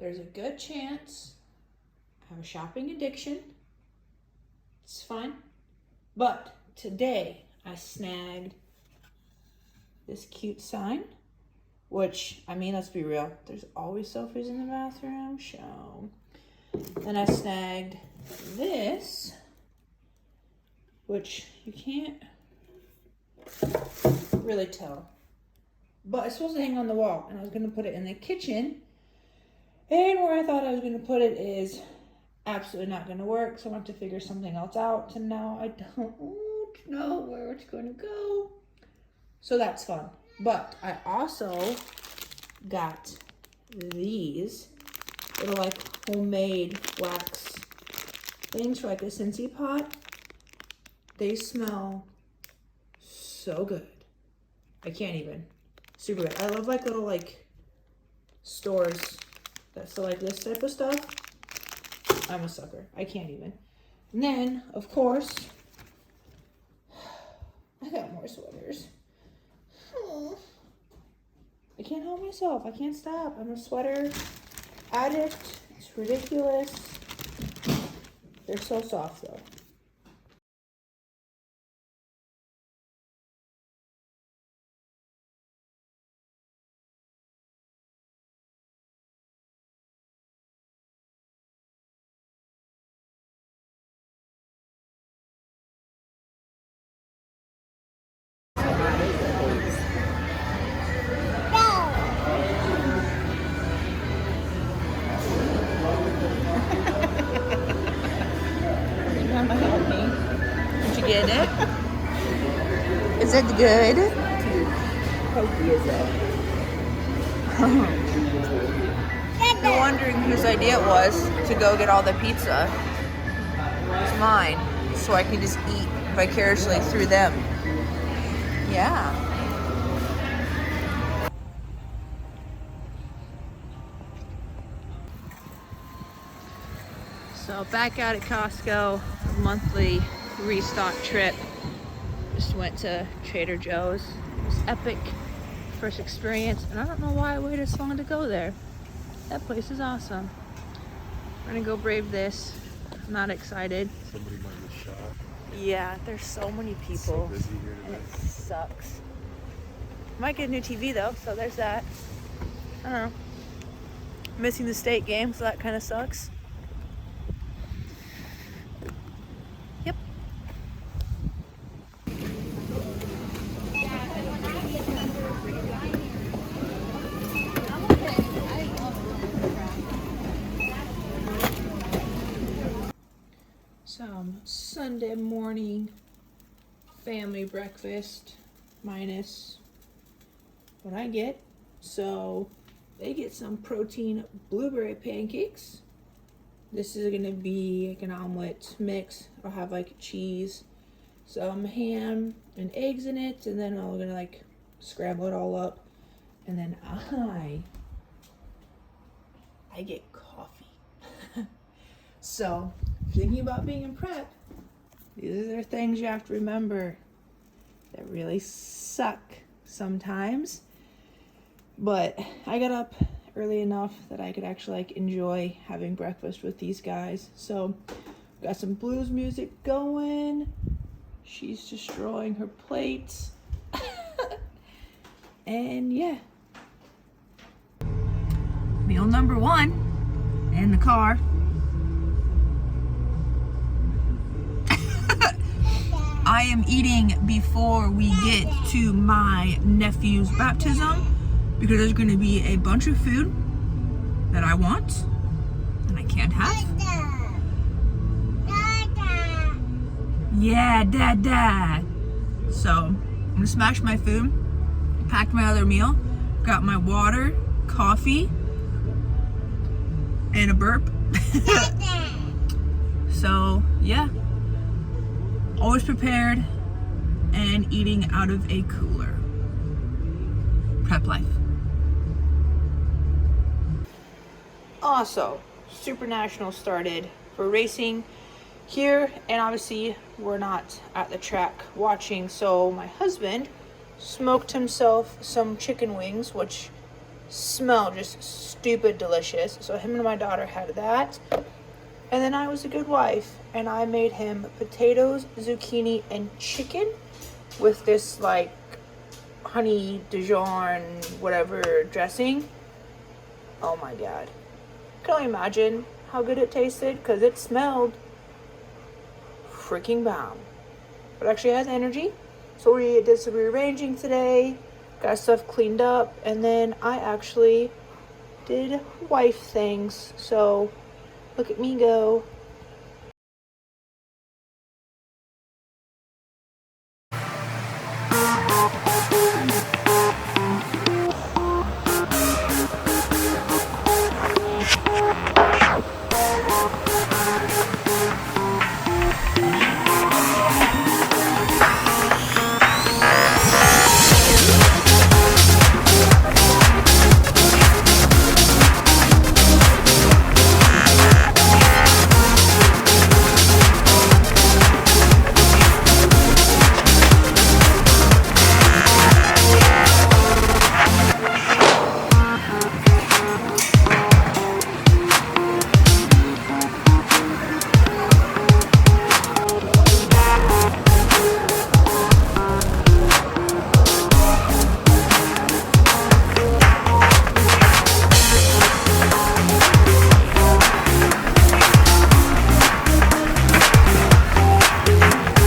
there's a good chance I have a shopping addiction. It's fine. But today I snagged this cute sign, which, I mean, let's be real, there's always selfies in the bathroom, so. Then I snagged this, which you can't really tell, but it's supposed to hang on the wall, and I was gonna put it in the kitchen, and where I thought I was gonna put it is absolutely not gonna work, so I want to figure something else out, and now I don't know where it's gonna go. So that's fun. But I also got these little like homemade wax things for like a Scentsy pot. They smell so good. I can't even. Super good. I love like little like stores that sell like this type of stuff. I'm a sucker. I can't even. And then, of course, I got more sweaters. Oh, I can't help myself. I can't stop. I'm a sweater addict. It's ridiculous. They're so soft though. Mama help me. Did you get it? Is it good? How healthy is it? You're wondering whose idea it was to go get all the pizza. It's mine, so I can just eat vicariously through them. Yeah. So back out at Costco, a monthly restock trip. Just went to Trader Joe's. It was epic. First experience, and I don't know why I waited so long to go there. That place is awesome. We're gonna go brave this. I'm not excited. Somebody might get shot. Yeah, there's so many people. It's so busy here And today. it sucks. Might get a new TV though, so there's that. I don't know. Missing the state game, so that kind of sucks. Yep. Some Sunday morning family breakfast minus what I get. So they get some protein blueberry pancakes. This is gonna be like an omelet mix. I'll have like cheese, some ham and eggs in it, and then I'm gonna like scramble it all up. And then I get coffee. So if you're thinking about being in prep, these are the things you have to remember that really suck sometimes. But I got up early enough that I could actually like enjoy having breakfast with these guys. So got some blues music going. She's destroying her plates. And yeah. Meal number one in the car. I am eating before we get to my nephew's baptism because there's going to be a bunch of food that I want and I can't have. Yeah, Dad. So I'm going to smash my food, packed my other meal, got my water, coffee, and a burp. So yeah. Always prepared and eating out of a cooler. Prep life. Also, Super National started for racing here, and obviously we're not at the track watching, so my husband smoked himself some chicken wings, which smell just stupid delicious. So him and my daughter had that. And then I was a good wife and I made him potatoes, zucchini, and chicken with this like honey Dijon whatever dressing. Oh my god. Can only imagine how good it tasted because it smelled freaking bomb. But actually has energy. So we did some rearranging today, got stuff cleaned up, and then I actually did wife things. So look at me go.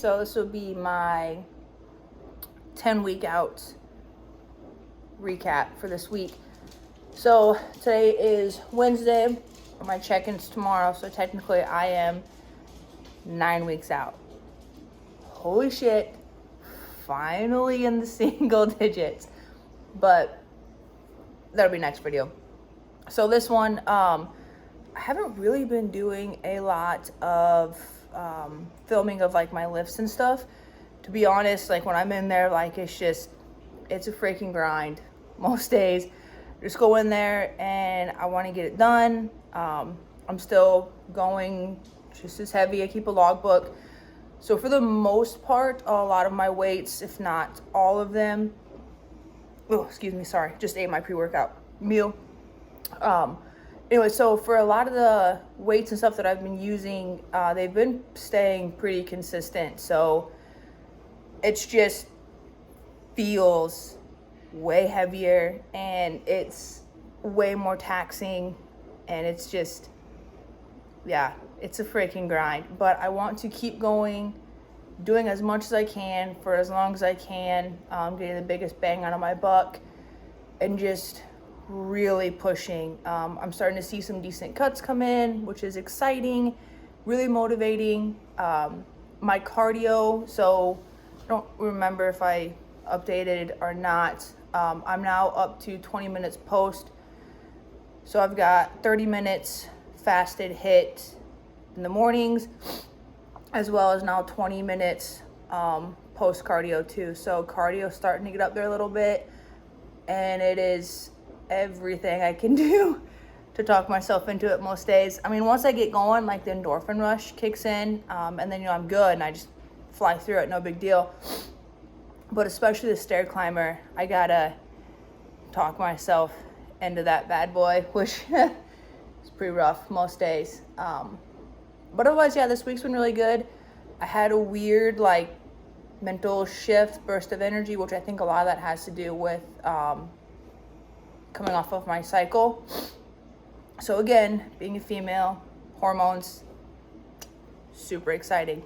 So this will be my 10-week out recap for this week. So today is Wednesday. My check-in's tomorrow, so technically I am 9 weeks out. Holy shit, finally in the single digits. But that'll be next video. So this one, I haven't really been doing a lot of filming of like my lifts and stuff. To be honest, like when I'm in there, like it's a freaking grind most days. Just go in there and I want to get it done. I'm still going just as heavy. I keep a logbook. So for the most part, a lot of my weights, if not all of them, oh, excuse me, sorry, just ate my pre-workout meal. Anyway, so for a lot of the weights and stuff that I've been using, they've been staying pretty consistent. So it's just feels way heavier and it's way more taxing and it's just, yeah, it's a freaking grind. But I want to keep going, doing as much as I can for as long as I can, getting the biggest bang out of my buck and just really pushing. I'm starting to see some decent cuts come in, which is exciting, really motivating. My cardio, so I don't remember if I updated or not. I'm now up to 20 minutes post. So I've got 30 minutes fasted hit in the mornings, as well as now 20 minutes post cardio too. So cardio starting to get up there a little bit, and it is everything I can do to talk myself into it most days. I mean, once I get going, like the endorphin rush kicks in, and then I'm good and I just fly through it, no big deal. But especially the stair climber, I gotta talk myself into that bad boy, which is pretty rough most days. But otherwise, yeah, this week's been really good. I had a weird like mental shift, burst of energy, which I think a lot of that has to do with coming off of my cycle. So again, being a female, hormones, super exciting.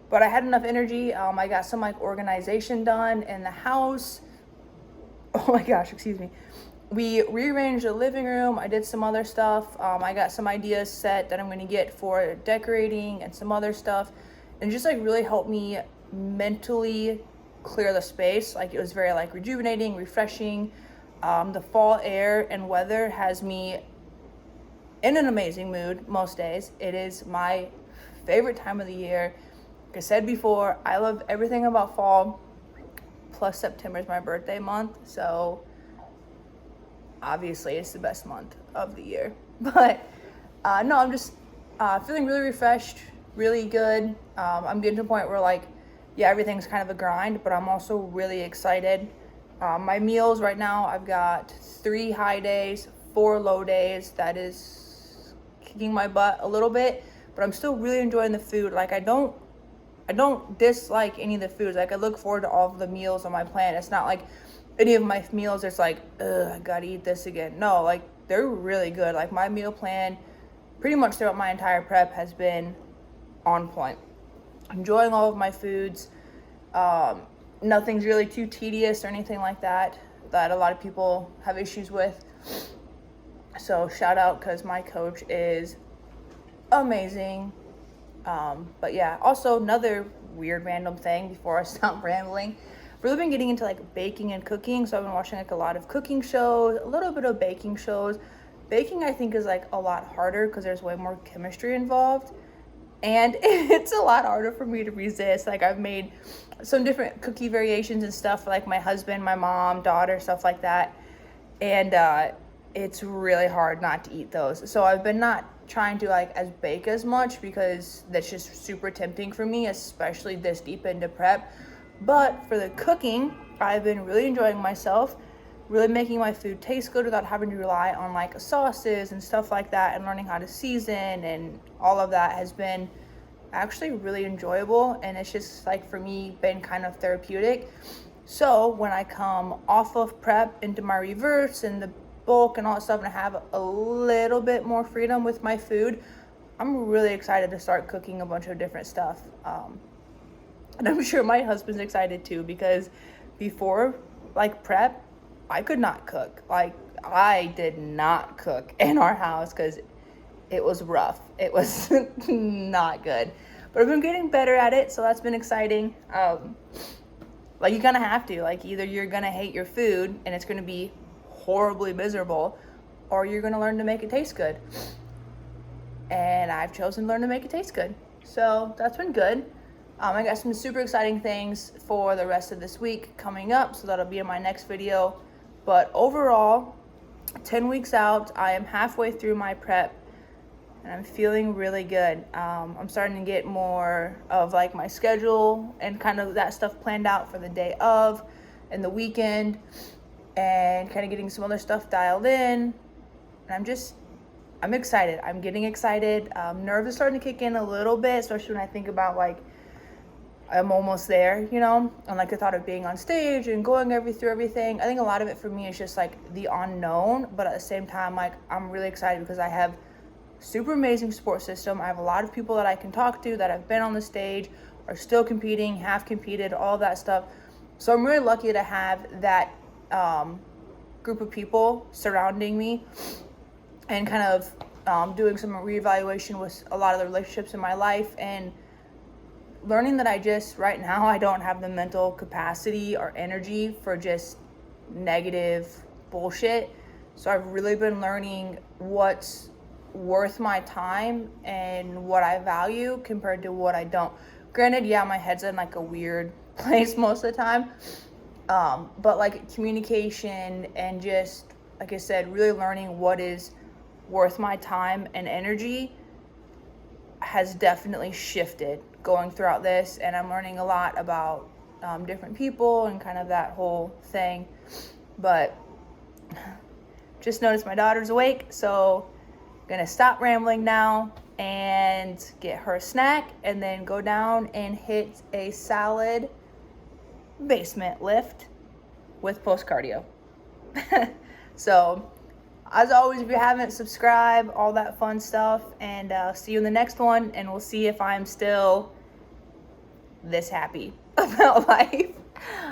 But I had enough energy. I got some like organization done in the house. Oh my gosh, excuse me. We rearranged the living room. I did some other stuff. I got some ideas set that I'm gonna get for decorating and some other stuff. And just like really helped me mentally clear the space. Like it was very like rejuvenating, refreshing. The fall air and weather has me in an amazing mood most days. It is my favorite time of the year. Like I said before, I love everything about fall. Plus September is my birthday month, so obviously it's the best month of the year. But no, I'm just feeling really refreshed, really good. I'm getting to a point where like, yeah, everything's kind of a grind, but I'm also really excited. My meals right now, I've got 3 high days, 4 low days. That is kicking my butt a little bit, but I'm still really enjoying the food. Like I don't dislike any of the foods. Like I look forward to all of the meals on my plan. It's not like any of my meals it's like, ugh, I gotta eat this again. No, like they're really good. Like my meal plan pretty much throughout my entire prep has been on point. Enjoying all of my foods. Nothing's really too tedious or anything like that a lot of people have issues with. So shout out, because my coach is amazing. But yeah, also another weird random thing before I stop rambling. I've really been getting into like baking and cooking. So I've been watching like a lot of cooking shows, a little bit of baking shows. Baking I think is like a lot harder because there's way more chemistry involved. And it's a lot harder for me to resist. Like I've made some different cookie variations and stuff for like my husband, my mom, daughter, stuff like that. And it's really hard not to eat those. So I've been not trying to like bake as much because that's just super tempting for me, especially this deep into prep. But for the cooking, I've been really enjoying myself, really making my food taste good without having to rely on like sauces and stuff like that, and learning how to season and all of that has been actually really enjoyable. And it's just like for me been kind of therapeutic. So when I come off of prep into my reverse and the bulk and all that stuff, and I have a little bit more freedom with my food, I'm really excited to start cooking a bunch of different stuff. And I'm sure my husband's excited too, because before like prep, I could not cook. Like I did not cook in our house because it was rough. It was not good. But I've been getting better at it, so that's been exciting. Like you kind of have to. Like either you're gonna hate your food and it's gonna be horribly miserable, or you're gonna learn to make it taste good. And I've chosen to learn to make it taste good. So that's been good. I got some super exciting things for the rest of this week coming up, so that'll be in my next video. But overall, 10 weeks out, I am halfway through my prep and I'm feeling really good. I'm starting to get more of like my schedule and kind of that stuff planned out for the day of and the weekend, and kind of getting some other stuff dialed in. And I'm excited. I'm getting excited. Nerves are starting to kick in a little bit, especially when I think about like I'm almost there, you know, and like the thought of being on stage and going through everything. I think a lot of it for me is just like the unknown, but at the same time, like I'm really excited because I have super amazing support system. I have a lot of people that I can talk to that have been on the stage, are still competing, have competed, all that stuff. So I'm really lucky to have that group of people surrounding me, and kind of doing some reevaluation with a lot of the relationships in my life, and learning that right now I don't have the mental capacity or energy for just negative bullshit. So I've really been learning what's worth my time and what I value compared to what I don't. Granted, yeah, my head's in like a weird place most of the time. But like communication and just, like I said, really learning what is worth my time and energy has definitely shifted going throughout this. And I'm learning a lot about different people and kind of that whole thing. But just noticed my daughter's awake, so I'm gonna stop rambling now and get her a snack, and then go down and hit a solid basement lift with post cardio. So as always, if you haven't, subscribe, all that fun stuff, and see you in the next one, and we'll see if I'm still this happy about life.